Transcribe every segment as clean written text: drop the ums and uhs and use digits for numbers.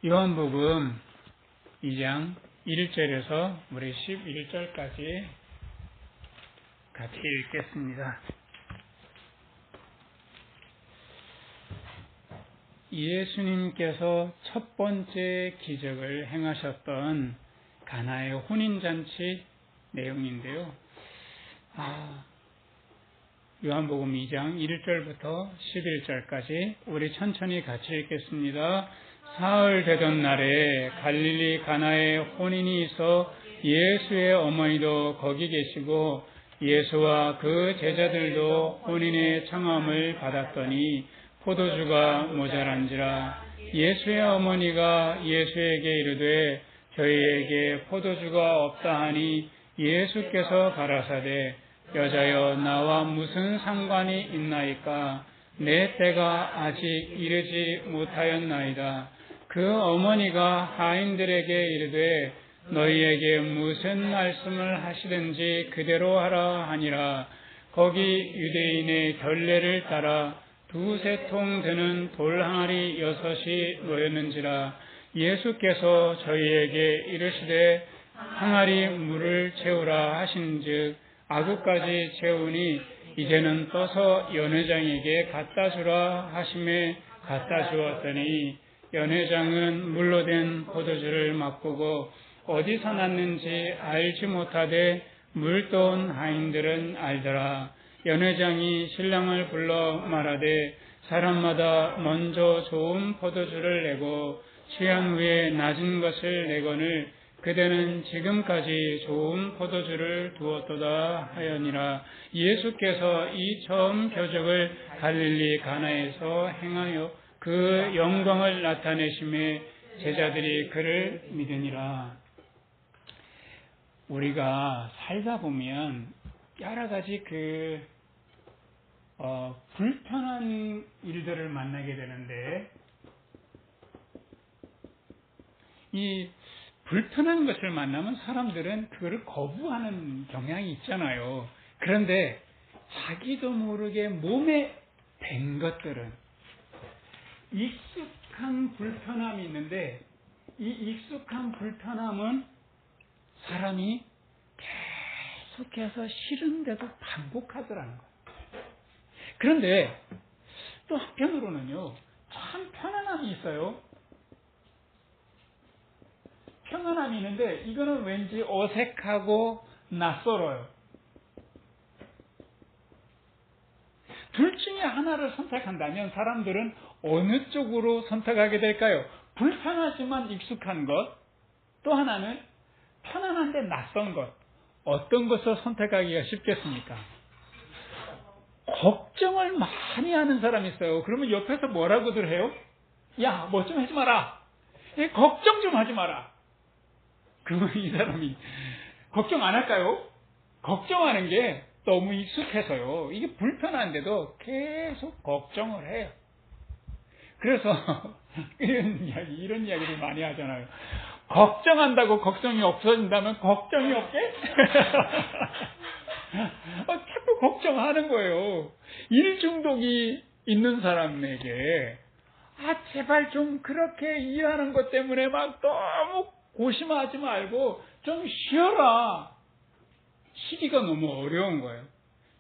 요한복음 2장 1절에서 우리 11절까지 같이 읽겠습니다. 예수님께서 첫 번째 기적을 행하셨던 가나의 혼인잔치 내용인데요. 요한복음 2장 1절부터 11절까지 우리 천천히 같이 읽겠습니다. 사흘 되던 날에 갈릴리 가나에 혼인이 있어 예수의 어머니도 거기 계시고 예수와 그 제자들도 혼인의 청함을 받았더니 포도주가 모자란지라. 예수의 어머니가 예수에게 이르되 저희에게 포도주가 없다 하니 예수께서 가라사대 여자여 나와 무슨 상관이 있나이까 내 때가 아직 이르지 못하였나이다. 그 어머니가 하인들에게 이르되 너희에게 무슨 말씀을 하시든지 그대로 하라 하니라. 거기 유대인의 결례를 따라 2-3통 드는 돌 항아리 6이 놓였는지라. 예수께서 저희에게 이르시되 항아리 물을 채우라 하신즉 아구까지 채우니 이제는 떠서 연회장에게 갖다 주라 하심에 갖다 주었더니 연회장은 물로 된 포도주를 맛보고 어디서 났는지 알지 못하되 물떠온 하인들은 알더라. 연회장이 신랑을 불러 말하되 사람마다 먼저 좋은 포도주를 내고 취한 후에 낮은 것을 내거늘 그대는 지금까지 좋은 포도주를 두었도다 하여니라. 예수께서 이 처음 표적을 갈릴리 가나에서 행하여 그 영광을 나타내심에 제자들이 그를 믿으니라. 우리가 살다 보면 여러 가지 불편한 일들을 만나게 되는데 이 불편한 것을 만나면 사람들은 그거를 거부하는 경향이 있잖아요. 그런데 자기도 모르게 몸에 밴 것들은 익숙한 불편함이 있는데 이 익숙한 불편함은 사람이 계속해서 싫은데도 반복하더라는 거예요. 그런데 또 한편으로는요, 참 편안함이 있어요. 편안함이 있는데 이거는 왠지 어색하고 낯설어요. 둘 중에 하나를 선택한다면 사람들은 어느 쪽으로 선택하게 될까요? 불편하지만 익숙한 것, 또 하나는 편안한데 낯선 것. 어떤 것을 선택하기가 쉽겠습니까? 걱정을 많이 하는 사람이 있어요. 그러면 옆에서 뭐라고들 해요? 야, 뭐 좀 하지 마라. 걱정 좀 하지 마라. 그러면 이 사람이 걱정 안 할까요? 걱정하는 게 너무 익숙해서요. 이게 불편한데도 계속 걱정을 해요. 그래서 이런 이야기를 많이 하잖아요. 걱정한다고 걱정이 없어진다면 걱정이 없게? 자꾸 걱정하는 거예요. 일 중독이 있는 사람에게 제발 좀 그렇게 일하는 것 때문에 막 너무 고심하지 말고 좀 쉬어라. 쉬기가 너무 어려운 거예요.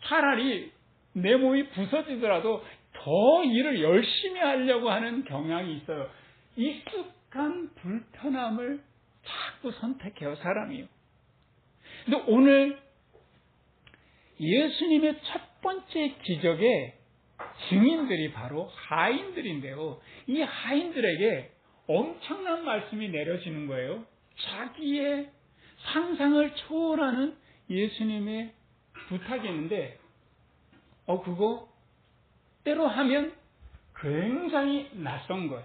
차라리 내 몸이 부서지더라도 더 일을 열심히 하려고 하는 경향이 있어요. 익숙한 불편함을 자꾸 선택해요, 사람이요. 근데 오늘 예수님의 첫 번째 기적의 증인들이 바로 하인들인데요. 이 하인들에게 엄청난 말씀이 내려지는 거예요. 자기의 상상을 초월하는 예수님의 부탁이 있는데, 그거 때로 하면 굉장히 낯선 거예요.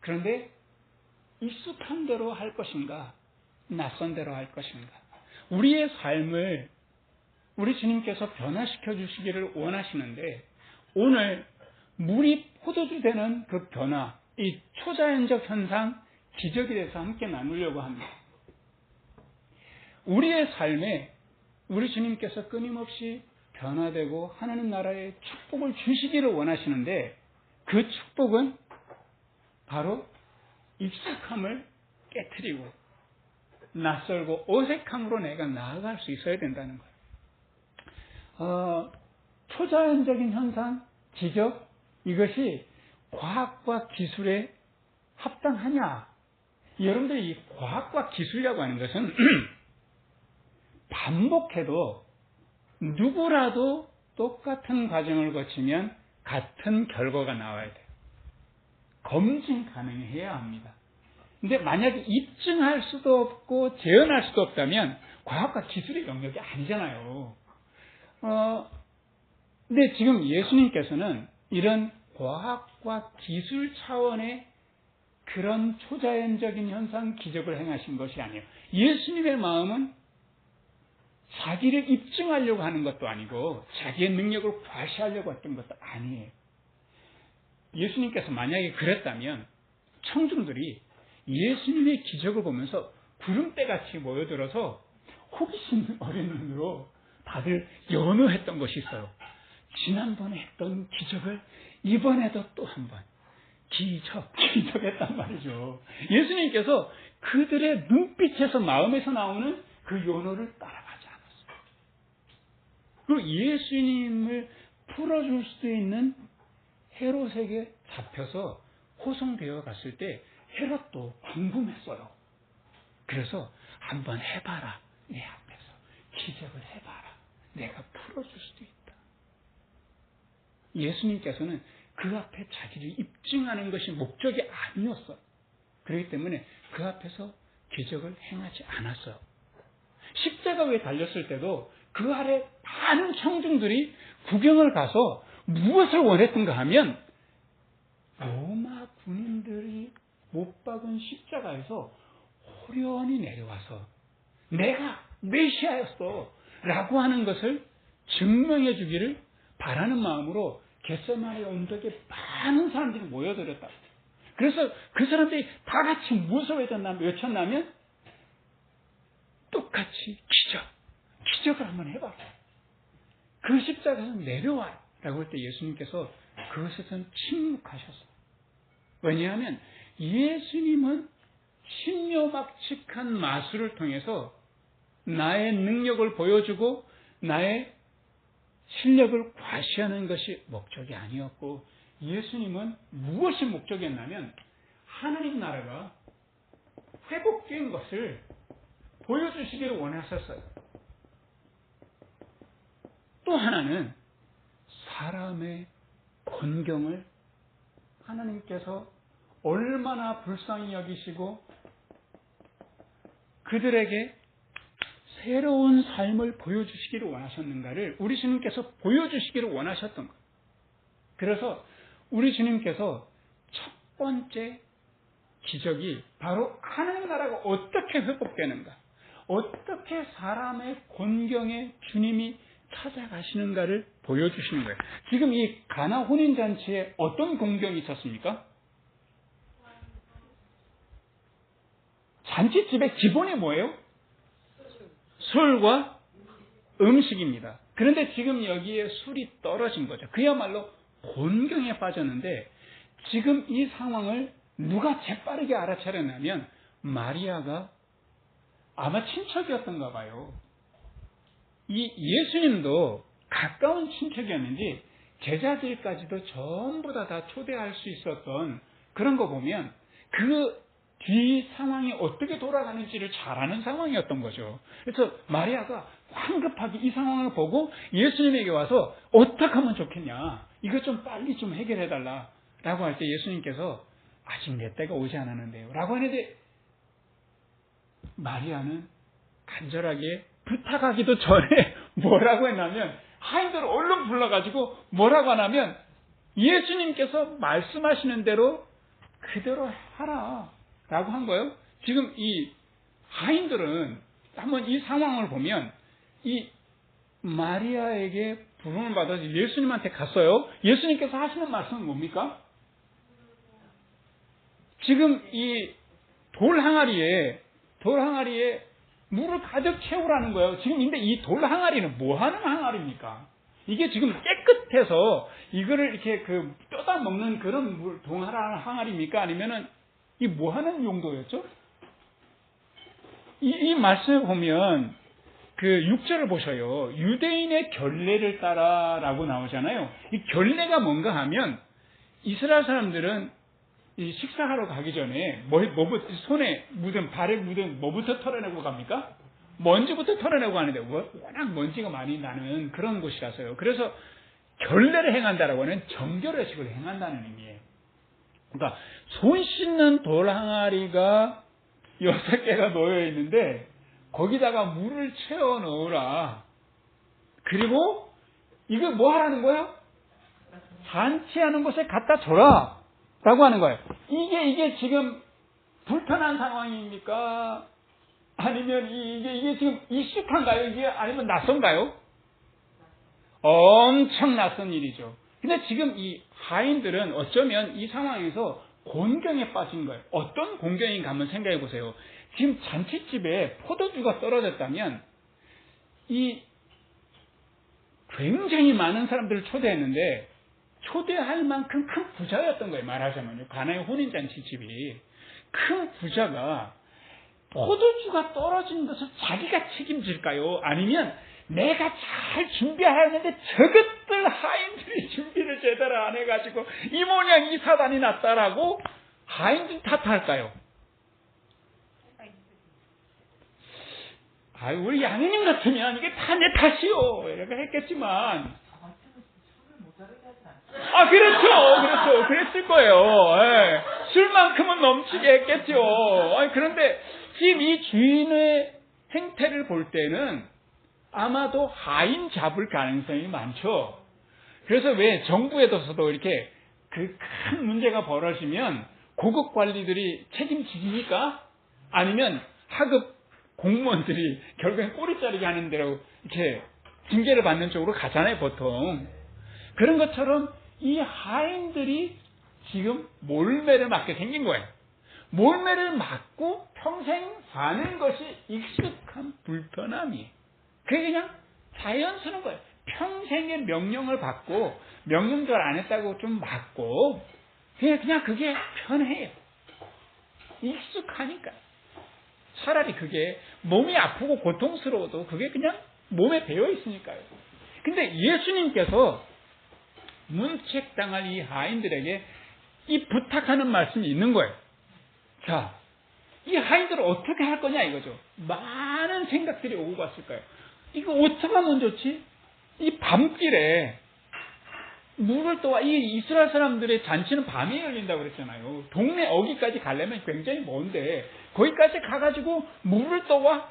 그런데 익숙한 대로 할 것인가, 낯선 대로 할 것인가. 우리의 삶을 우리 주님께서 변화시켜 주시기를 원하시는데 오늘 물이 포도주 되는 그 변화, 이 초자연적 현상, 기적에 대해서 함께 나누려고 합니다. 우리의 삶에 우리 주님께서 끊임없이 변화되고 하나님 나라의 축복을 주시기를 원하시는데 그 축복은 바로 익숙함을 깨트리고 낯설고 어색함으로 내가 나아갈 수 있어야 된다는 거예요. 초자연적인 현상, 지적, 이것이 과학과 기술에 합당하냐? 여러분들이 이 과학과 기술이라고 하는 것은 반복해도 누구라도 똑같은 과정을 거치면 같은 결과가 나와야 돼요. 검증 가능해야 합니다. 근데 만약에 입증할 수도 없고 재현할 수도 없다면 과학과 기술의 영역이 아니잖아요. 근데 지금 예수님께서는 이런 과학과 기술 차원의 그런 초자연적인 현상, 기적을 행하신 것이 아니에요. 예수님의 마음은 자기를 입증하려고 하는 것도 아니고 자기의 능력을 과시하려고 했던 것도 아니에요. 예수님께서 만약에 그랬다면 청중들이 예수님의 기적을 보면서 구름대같이 모여들어서 호기심 어린 눈으로 다들 연호했던 것이 있어요. 지난번에 했던 기적을 이번에도 또 한 번 기적했단 말이죠. 예수님께서 그들의 눈빛에서 마음에서 나오는 그 연호를 따라가지 않았어요. 그리고 예수님을 풀어줄 수 있는 헤롯에게 잡혀서 호송되어 갔을 때 헤롯도 궁금했어요. 그래서 한번 해봐라. 내 앞에서 기적을 해봐라. 내가 풀어줄 수도 있다. 예수님께서는 그 앞에 자기를 입증하는 것이 목적이 아니었어요. 그렇기 때문에 그 앞에서 기적을 행하지 않았어요. 십자가에 달렸을 때도 그 아래 많은 청중들이 구경을 가서 무엇을 원했던가 하면 로마 군인들이 못 박은 십자가에서 호련히 내려와서 내가 메시아였어 라고 하는 것을 증명해 주기를 바라는 마음으로 겟세마네 언덕에 많은 사람들이 모여들었다. 그래서 그 사람들이 다 같이 무엇을 외쳤냐면 똑같이 기적을 한번 해봐. 그 십자가에서 내려와 라고 할 때 예수님께서 그것에선 침묵하셨어요. 왜냐하면 예수님은 신묘막측한 마술을 통해서 나의 능력을 보여주고 나의 실력을 과시하는 것이 목적이 아니었고 예수님은 무엇이 목적이었냐면 하나님 나라가 회복된 것을 보여주시기를 원하셨어요. 또 하나는 사람의 곤경을 하나님께서 얼마나 불쌍히 여기시고 그들에게 새로운 삶을 보여주시기를 원하셨는가를 우리 주님께서 보여주시기를 원하셨던 거예요. 그래서 우리 주님께서 첫 번째 기적이 바로 하나님 나라가 어떻게 회복되는가, 어떻게 사람의 곤경에 주님이 찾아가시는가를 보여주시는 거예요. 지금 이 가나 혼인잔치에 어떤 곤경이 있었습니까? 잔치집의 기본이 뭐예요? 술과 음식입니다. 그런데 지금 여기에 술이 떨어진 거죠. 그야말로 곤경에 빠졌는데 지금 이 상황을 누가 재빠르게 알아차렸냐면 마리아가 아마 친척이었던가 봐요. 이 예수님도 가까운 친척이었는지 제자들까지도 전부 다 초대할 수 있었던 그런 거 보면 그 뒤 상황이 어떻게 돌아가는지를 잘 아는 상황이었던 거죠. 그래서 마리아가 황급하게 이 상황을 보고 예수님에게 와서 어떻게 하면 좋겠냐, 이것 좀 빨리 좀 해결해달라 라고 할 때 예수님께서 아직 내 때가 오지 않았는데요 라고 하는데 마리아는 간절하게 부탁하기도 전에 뭐라고 했냐면 하인들을 얼른 불러가지고 뭐라고 하냐면 예수님께서 말씀하시는 대로 그대로 하라 라고 한 거예요. 지금 이 하인들은 한번 이 상황을 보면 이 마리아에게 부름을 받아서 예수님한테 갔어요. 예수님께서 하시는 말씀은 뭡니까? 지금 이 돌 항아리에 물을 가득 채우라는 거예요. 지금 근데 이 돌 항아리는 뭐 하는 항아리입니까? 이게 지금 끝에서 이거를 이렇게 떠다 먹는 그런 항아리입니까? 아니면은 이 뭐 하는 용도였죠? 이 말씀을 보면 6절을 보셔요. 유대인의 결례를 따라라고 나오잖아요. 이 결례가 뭔가 하면 이스라엘 사람들은 이 식사하러 가기 전에 뭐부터 손에 묻은 발에 묻은 뭐부터 털어내고 갑니까? 먼지부터 털어내고 가는데 워낙 먼지가 많이 나는 그런 곳이라서요. 그래서 결례를 행한다라고 하는 정결의식을 행한다는 의미예요. 그러니까 손 씻는 돌 항아리가 6개가 놓여 있는데 거기다가 물을 채워 넣으라. 그리고 이거 뭐 하라는 거야? 잔치하는 곳에 갖다 줘라. 라고 하는 거예요. 이게 지금 불편한 상황입니까? 아니면 이게 지금 익숙한가요? 이게 아니면 낯선가요? 엄청 낯선 일이죠. 근데 지금 이 하인들은 어쩌면 이 상황에서 곤경에 빠진 거예요. 어떤 곤경인가 한번 생각해 보세요. 지금 잔치집에 포도주가 떨어졌다면 이 굉장히 많은 사람들을 초대했는데 초대할 만큼 큰 부자였던 거예요. 말하자면요. 가나의 혼인잔치집이 큰 부자가 포도주가 떨어진 것을 자기가 책임질까요? 아니면 내가 잘 준비하였는데 저것들 하인들이 준비를 제대로 안 해가지고 이 모양 이 사단이 났다라고 하인들 탓할까요? 우리 양현님 같으면 이게 다 내 탓이요 이렇게 했겠지만 그렇죠. 그랬을 거예요. 예. 술만큼은 넘치게 했겠죠. 그런데 지금 이 주인의 행태를 볼 때는 아마도 하인 잡을 가능성이 많죠. 그래서 왜 정부에서도 이렇게 큰 문제가 벌어지면 고급 관리들이 책임집니까? 아니면 하급 공무원들이 결국엔 꼬리 자르게 하는 대로 이렇게 징계를 받는 쪽으로 가잖아요, 보통. 그런 것처럼 이 하인들이 지금 몰매를 맞게 생긴 거예요. 몰매를 맞고 평생 사는 것이 익숙한 불편함이에요. 그게 그냥 자연스러운 거예요. 평생의 명령을 받고 명령대로 안 했다고 좀 맞고 그냥 그게 편해요. 익숙하니까. 차라리 그게 몸이 아프고 고통스러워도 그게 그냥 몸에 배어 있으니까요. 근데 예수님께서 문책당할 이 하인들에게 이 부탁하는 말씀이 있는 거예요. 자, 이 하인들을 어떻게 할 거냐 이거죠. 많은 생각들이 오고 갔을 거예요. 이거 어떻게 하면 좋지? 이 밤길에 물을 떠와. 이 이스라엘 사람들의 잔치는 밤에 열린다고 그랬잖아요. 동네 어기까지 가려면 굉장히 먼데 거기까지 가가지고 물을 떠와.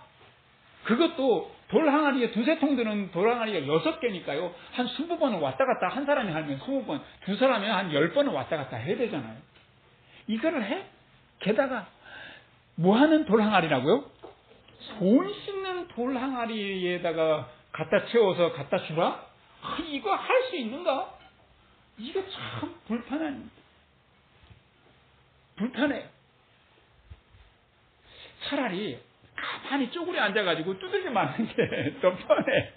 그것도 돌 항아리에 2-3통 드는 돌 항아리가 6개니까요. 한 20번은 왔다 갔다 한 사람이 하면 20번, 두 사람이 한 10번은 왔다 갔다 해야 되잖아요. 이거를 해? 게다가 뭐 하는 돌 항아리라고요? 손 씻는 돌 항아리에다가 갖다 채워서 갖다 주라? 이거 할 수 있는가? 이거 참 불편해요. 차라리 가만히 쪼그려 앉아가지고 두들겨 맞는 게 더 편해.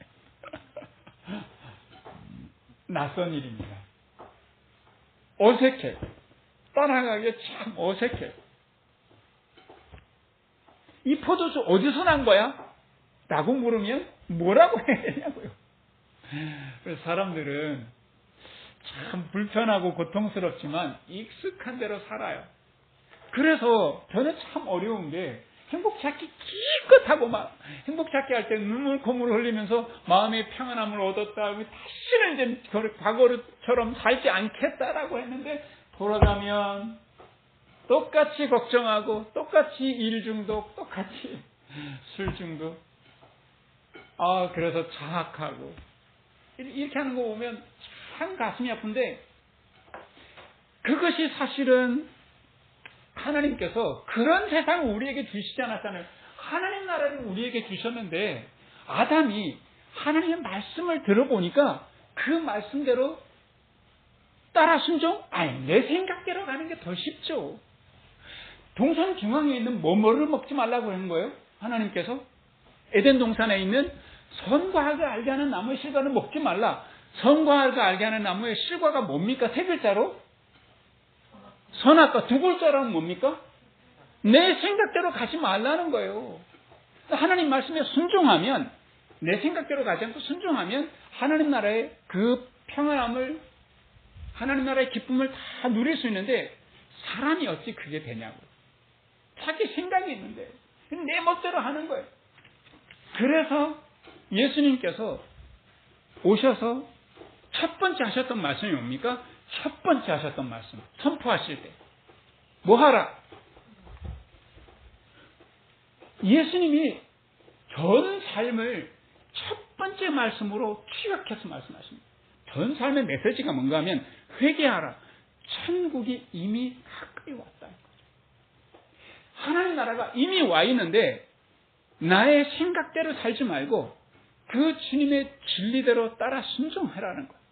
낯선 일입니다. 어색해. 따라가기가 참 어색해. 이 포도주 어디서 난 거야? 라고 물으면 뭐라고 해야 되냐고요. 그래서 사람들은 참 불편하고 고통스럽지만 익숙한 대로 살아요. 그래서 저는 참 어려운 게 행복 찾기 기껏 하고 막 행복 찾기 할 때 눈물 콧물 흘리면서 마음의 평안함을 얻었다. 다시는 이제 과거처럼 살지 않겠다라고 했는데 돌아가면 똑같이 걱정하고 똑같이 일 중독, 똑같이 술 중독. 그래서 자학하고 이렇게 하는 거 보면 참 가슴이 아픈데 그것이 사실은 하나님께서 그런 세상을 우리에게 주시지 않았잖아요. 하나님 나라를 우리에게 주셨는데 아담이 하나님의 말씀을 들어보니까 그 말씀대로 따라 순종? 내 생각대로 가는 게 더 쉽죠. 동산 중앙에 있는 뭐를 먹지 말라고 하는 거예요? 하나님께서 에덴 동산에 있는 선과 악을 알게 하는 나무의 실과를 먹지 말라. 선과가 알게 하는 나무의 실과가 뭡니까? 세 글자로? 선악과. 두 글자로는 뭡니까? 내 생각대로 가지 말라는 거예요. 하나님 말씀에 순종하면, 내 생각대로 가지 않고 순종하면 하나님 나라의 그 평안함을, 하나님 나라의 기쁨을 다 누릴 수 있는데, 사람이 어찌 그게 되냐고요. 자기 생각이 있는데 내 멋대로 하는 거예요. 그래서 예수님께서 오셔서 첫 번째 하셨던 말씀이 뭡니까? 첫 번째 하셨던 말씀, 선포하실 때 뭐 하라? 예수님이 전 삶을 첫 번째 말씀으로 취약해서 말씀하십니다. 전 삶의 메시지가 뭔가 하면 회개하라. 천국이 이미 가까이 왔다는 거죠. 하나님 나라가 이미 와 있는데 나의 생각대로 살지 말고 그 주님의 진리대로 따라 순종하라는 거예요.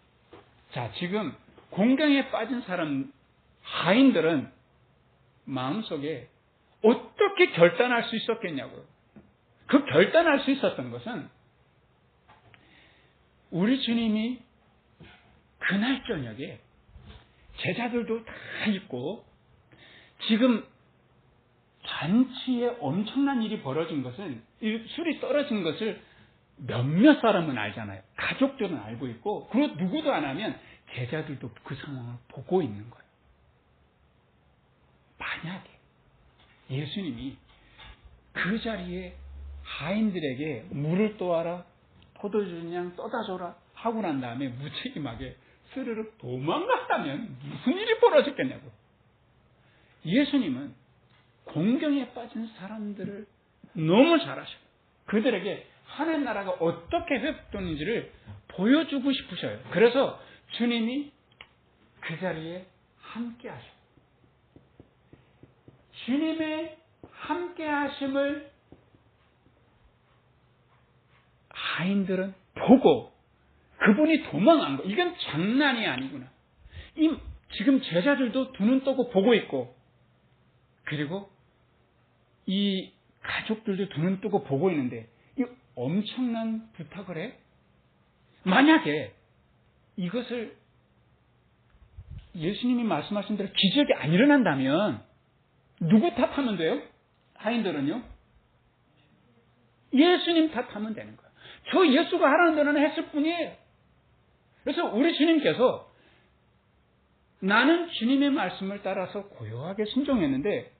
자, 지금 공경에 빠진 사람, 하인들은 마음속에 어떻게 결단할 수 있었겠냐고요. 그 결단할 수 있었던 것은 우리 주님이 그날 저녁에 제자들도 다 있고 지금 잔치에 엄청난 일이 벌어진 것은, 술이 떨어진 것을 몇몇 사람은 알잖아요. 가족들은 알고 있고, 그리고 누구도 안 하면 제자들도 그 상황을 보고 있는 거예요. 만약에 예수님이 그 자리에 하인들에게 물을 떠와라, 포도주 양 떠다 줘라 하고 난 다음에 무책임하게 스르륵 도망갔다면 무슨 일이 벌어졌겠냐고. 예수님은 공경에 빠진 사람들을 너무 잘 아셔요. 그들에게 하나님 나라가 어떻게 회복되는지를 보여주고 싶으셔요. 그래서 주님이 그 자리에 함께 하셔요. 주님의 함께 하심을 하인들은 보고 그분이 도망한 거, 이건 장난이 아니구나. 지금 제자들도 두 눈 뜨고 보고 있고, 그리고 이 가족들도 두 눈 뜨고 보고 있는데 이 엄청난 부탁을 해? 만약에 이것을 예수님이 말씀하신 대로 기적이 안 일어난다면 누구 탓하면 돼요? 하인들은요? 예수님 탓하면 되는 거예요. 저 예수가 하라는 대로는 했을 뿐이에요. 그래서 우리 주님께서 나는 주님의 말씀을 따라서 고요하게 순종했는데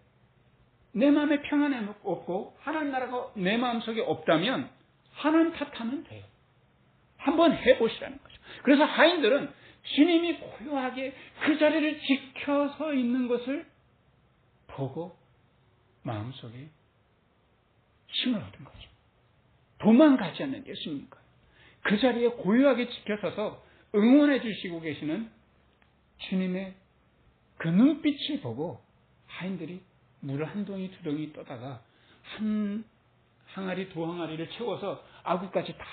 내 마음에 평안이 없고 하나님 나라가 내 마음속에 없다면 하나님 탓하면 돼요. 한번 해보시라는 거죠. 그래서 하인들은 주님이 고요하게 그 자리를 지켜서 있는 것을 보고 마음속에 힘을 얻은 거죠. 도망가지 않는 예수님과 그 자리에 고요하게 지켜서서 응원해 주시고 계시는 주님의 그 눈빛을 보고 하인들이 물을 한 동이 두 동이 떠다가 한 항아리 두 항아리를 채워서 아구까지 다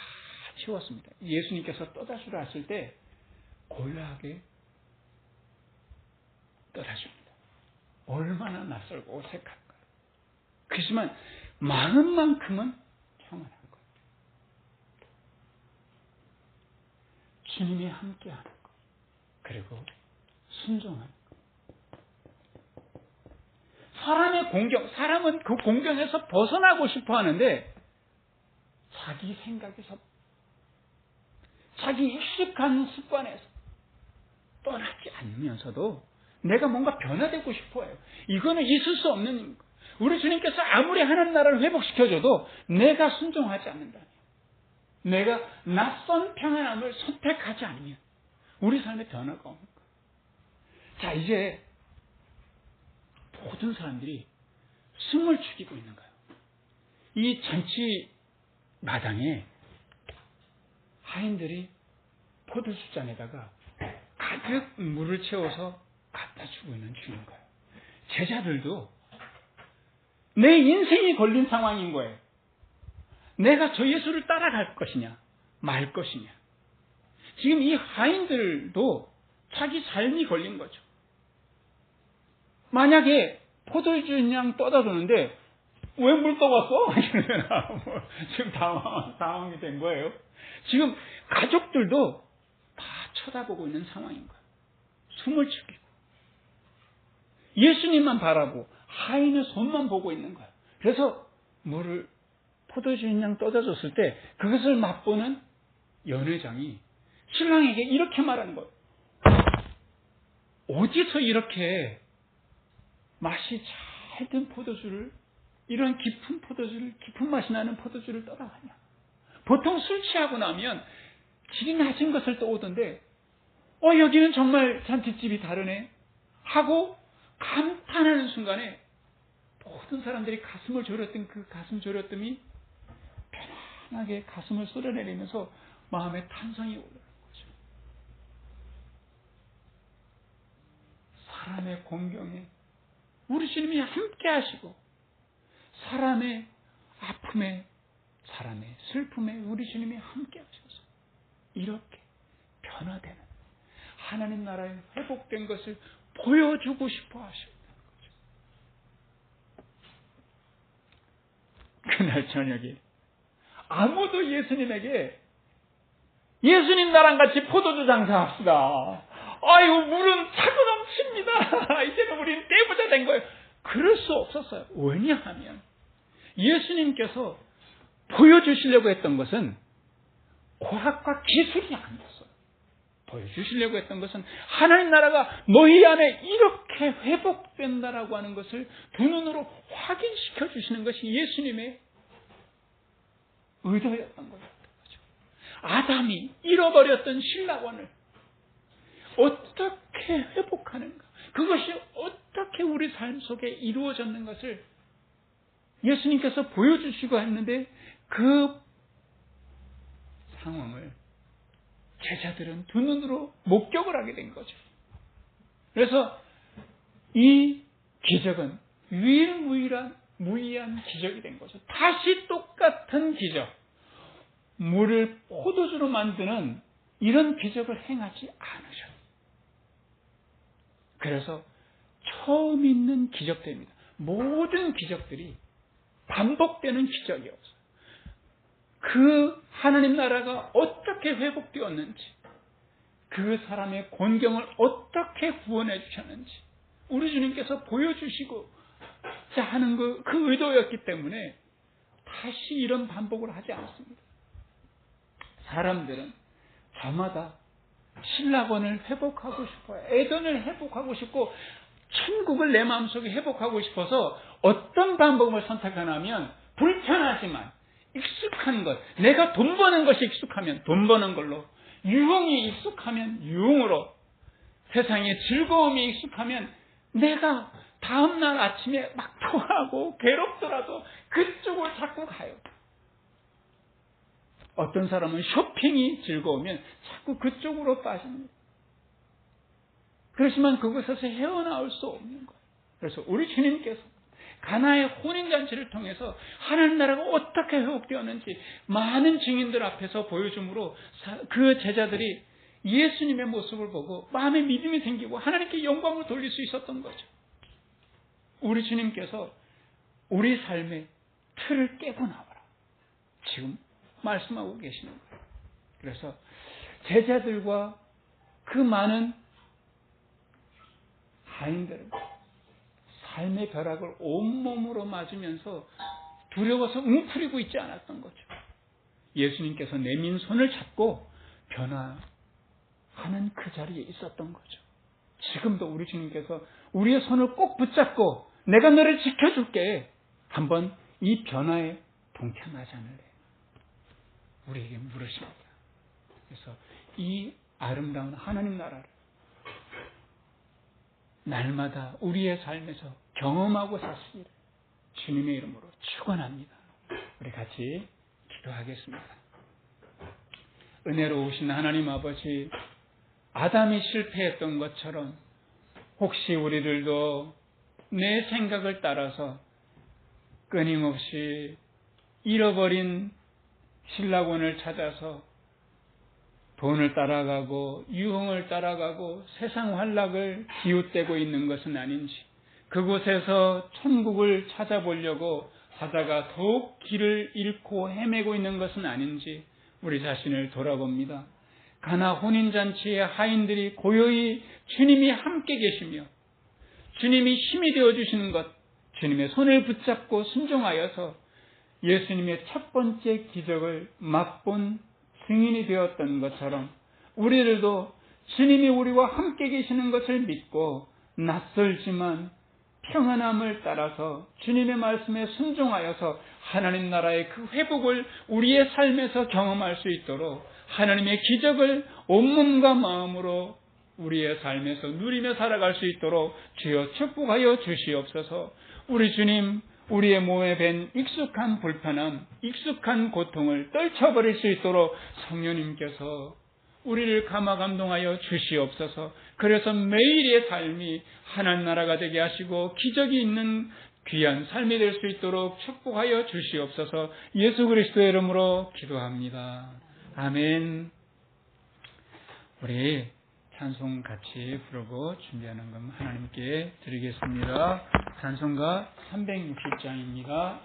채웠습니다. 예수님께서 떠다 주라 하실 때 고요하게 떠다 줍니다. 얼마나 낯설고 어색할까요? 그렇지만 마음만큼은 평안한 거예요. 주님이 함께하는 것, 그리고 순종하는 것. 사람의 공경, 사람은 그 공경에서 벗어나고 싶어 하는데 자기 생각에서, 자기 익숙한 습관에서 떠나지 않으면서도 내가 뭔가 변화되고 싶어해요. 이거는 있을 수 없는 일입니다. 우리 주님께서 아무리 하나님 나라를 회복시켜줘도 내가 순종하지 않는다면, 내가 낯선 평안함을 선택하지 않으면 우리 삶에 변화가 없는 거예요. 자, 이제 모든 사람들이 숨을 죽이고 있는 거예요. 이 잔치 마당에 하인들이 포도주잔에다가 가득 물을 채워서 갖다 주고 있는 중인 거예요. 제자들도 내 인생이 걸린 상황인 거예요. 내가 저 예수를 따라갈 것이냐 말 것이냐. 지금 이 하인들도 자기 삶이 걸린 거죠. 만약에 포도주 양 떠다 주는데 왜 물 떠왔어? 지금 당황이 된 거예요. 지금 가족들도 다 쳐다보고 있는 상황인 거예요. 숨을 죽이고 예수님만 바라고 하인의 손만 보고 있는 거예요. 그래서 물을 포도주인 양 떠다줬을 때 그것을 맛보는 연회장이 신랑에게 이렇게 말하는 거예요. 어디서 이렇게 맛이 잘 든 포도주를, 이런 깊은 맛이 나는 포도주를 떠다가냐. 보통 술 취하고 나면 질이 낮은 것을 떠오던데 여기는 정말 잔치집이 다르네 하고 감탄하는 순간에 모든 사람들이 가슴을 졸였던 그 가슴 졸였음이 편안하게 가슴을 쏟아내리면서 마음에 탄성이 오르는 거죠. 사람의 공경에 우리 주님이 함께 하시고, 사람의 아픔에, 사람의 슬픔에 우리 주님이 함께 하셔서 이렇게 변화되는 하나님 나라의 회복된 것을 보여주고 싶어 하셨다는 거죠. 그날 저녁에 아무도 예수님에게 예수님 나랑 같이 포도주 장사합시다. 아유, 물은 차고 넘칩니다. 이제는 우리는 떼부자 된 거예요. 그럴 수 없었어요. 왜냐하면 예수님께서 보여주시려고 했던 것은 과학과 기술이 아니었어요. 보여주시려고 했던 것은 하나님 나라가 너희 안에 이렇게 회복된다라고 하는 것을 두 눈으로 확인시켜 주시는 것이 예수님의 의도였던 거죠. 아담이 잃어버렸던 신라원을 어떻게 회복하는가, 그것이 어떻게 우리 삶 속에 이루어졌는 것을 예수님께서 보여주시고 했는데, 그 상황을 제자들은 두 눈으로 목격을 하게 된 거죠. 그래서 이 기적은 유일무이한 기적이 된 거죠. 다시 똑같은 기적, 물을 포도주로 만드는 이런 기적을 행하지 않으셨어요. 그래서 처음 있는 기적들입니다. 모든 기적들이 반복되는 기적이 없어요. 그 하나님 나라가 어떻게 회복되었는지, 그 사람의 곤경을 어떻게 구원해 주셨는지 우리 주님께서 보여주시고 하는 그 의도였기 때문에 다시 이런 반복을 하지 않습니다. 사람들은 저마다 신라권을 회복하고 싶어요. 에덴을 회복하고 싶고 천국을 내 마음속에 회복하고 싶어서 어떤 방법을 선택하냐면, 불편하지만 익숙한 것, 내가 돈 버는 것이 익숙하면 돈 버는 걸로, 유흥이 익숙하면 유흥으로, 세상의 즐거움이 익숙하면 내가 다음날 아침에 막 토하고 괴롭더라도 그쪽을 자꾸 가요. 어떤 사람은 쇼핑이 즐거우면 자꾸 그쪽으로 빠집니다. 그렇지만 그곳에서 헤어나올 수 없는 거예요. 그래서 우리 주님께서 가나의 혼인잔치를 통해서 하나님 나라가 어떻게 회복되었는지 많은 증인들 앞에서 보여줌으로 그 제자들이 예수님의 모습을 보고 마음에 믿음이 생기고 하나님께 영광을 돌릴 수 있었던 거죠. 우리 주님께서 우리 삶의 틀을 깨고 나와라, 지금 말씀하고 계시는 거예요. 그래서 제자들과 그 많은 하인들은 삶의 벼락을 온몸으로 맞으면서 두려워서 웅크리고 있지 않았던 거죠. 예수님께서 내민 손을 잡고 변화하는 그 자리에 있었던 거죠. 지금도 우리 주님께서 우리의 손을 꼭 붙잡고 내가 너를 지켜줄게, 한번 이 변화에 동참하지 않을래? 우리에게 물으십니다. 그래서 이 아름다운 하나님 나라를 날마다 우리의 삶에서 경험하고 사시기를 주님의 이름으로 축원합니다. 우리 같이 기도하겠습니다. 은혜로우신 하나님 아버지, 아담이 실패했던 것처럼 혹시 우리들도 내 생각을 따라서 끊임없이 잃어버린 신라권을 찾아서 돈을 따라가고 유흥을 따라가고 세상 환락을 기웃대고 있는 것은 아닌지, 그곳에서 천국을 찾아보려고 하다가 더욱 길을 잃고 헤매고 있는 것은 아닌지 우리 자신을 돌아봅니다. 가나 혼인잔치의 하인들이 고요히 주님이 함께 계시며 주님이 힘이 되어주시는 것, 주님의 손을 붙잡고 순종하여서 예수님의 첫 번째 기적을 맛본 증인이 되었던 것처럼 우리들도 주님이 우리와 함께 계시는 것을 믿고 낯설지만 평안함을 따라서 주님의 말씀에 순종하여서 하나님 나라의 그 회복을 우리의 삶에서 경험할 수 있도록 하나님의 기적을 온몸과 마음으로 우리의 삶에서 누리며 살아갈 수 있도록 주여 축복하여 주시옵소서. 우리 주님, 우리의 몸에 밴 익숙한 불편함, 익숙한 고통을 떨쳐버릴 수 있도록 성령님께서 우리를 감화 감동하여 주시옵소서. 그래서 매일의 삶이 하나님 나라가 되게 하시고 기적이 있는 귀한 삶이 될 수 있도록 축복하여 주시옵소서. 예수 그리스도의 이름으로 기도합니다. 아멘. 우리 찬송 같이 부르고 준비하는 것 하나님께 드리겠습니다. 찬송가 360장입니다.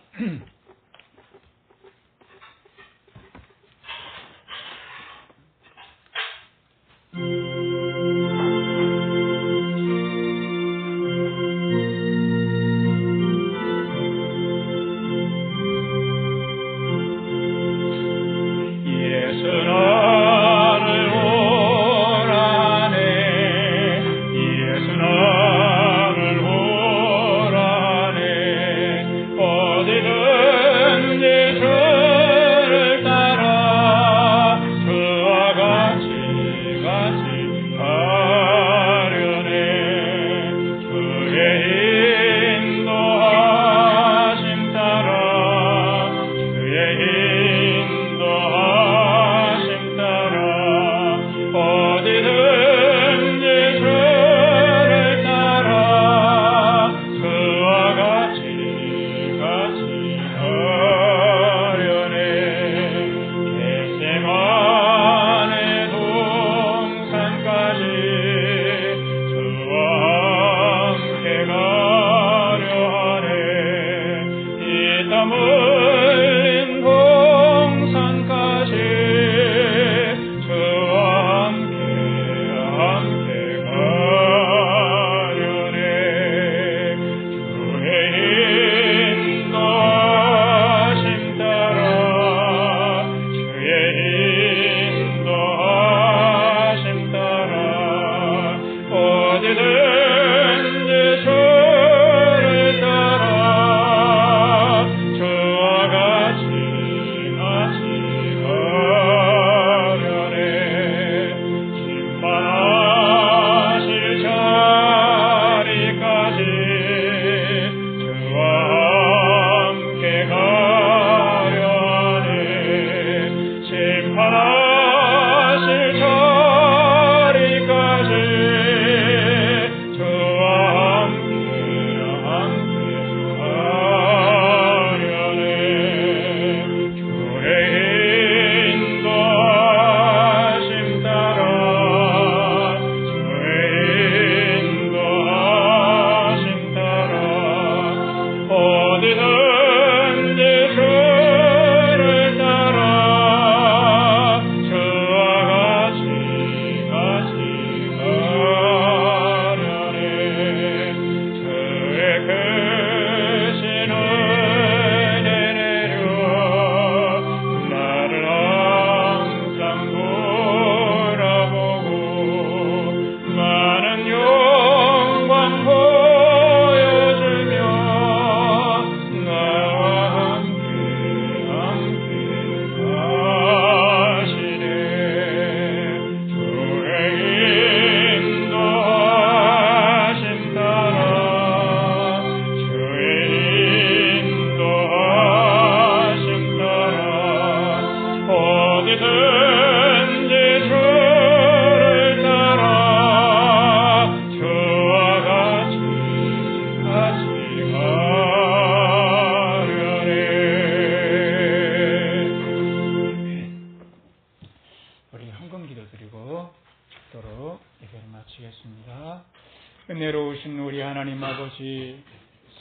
은혜로우신 우리 하나님 아버지,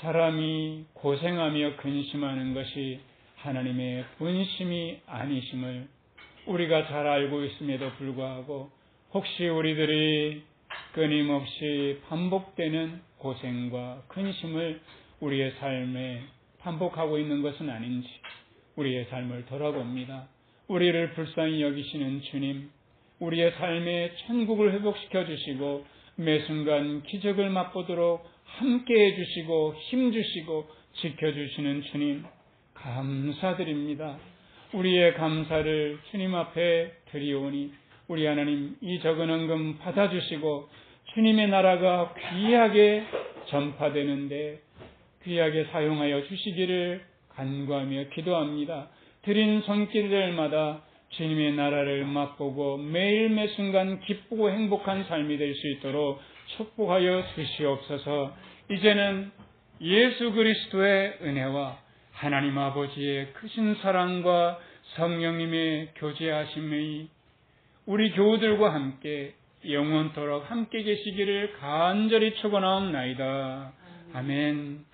사람이 고생하며 근심하는 것이 하나님의 본심이 아니심을 우리가 잘 알고 있음에도 불구하고 혹시 우리들이 끊임없이 반복되는 고생과 근심을 우리의 삶에 반복하고 있는 것은 아닌지 우리의 삶을 돌아봅니다. 우리를 불쌍히 여기시는 주님, 우리의 삶의 천국을 회복시켜 주시고 매 순간 기적을 맛보도록 함께해 주시고 힘주시고 지켜주시는 주님 감사드립니다. 우리의 감사를 주님 앞에 드리오니 우리 하나님 이 적은 헌금 받아주시고 주님의 나라가 귀하게 전파되는데 귀하게 사용하여 주시기를 간구하며 기도합니다. 드린 손길들마다 주님의 나라를 맛보고 매일 매 순간 기쁘고 행복한 삶이 될 수 있도록 축복하여 주시옵소서. 이제는 예수 그리스도의 은혜와 하나님 아버지의 크신 사랑과 성령님의 교제하심이 우리 교우들과 함께 영원토록 함께 계시기를 간절히 축원하옵나이다. 아멘.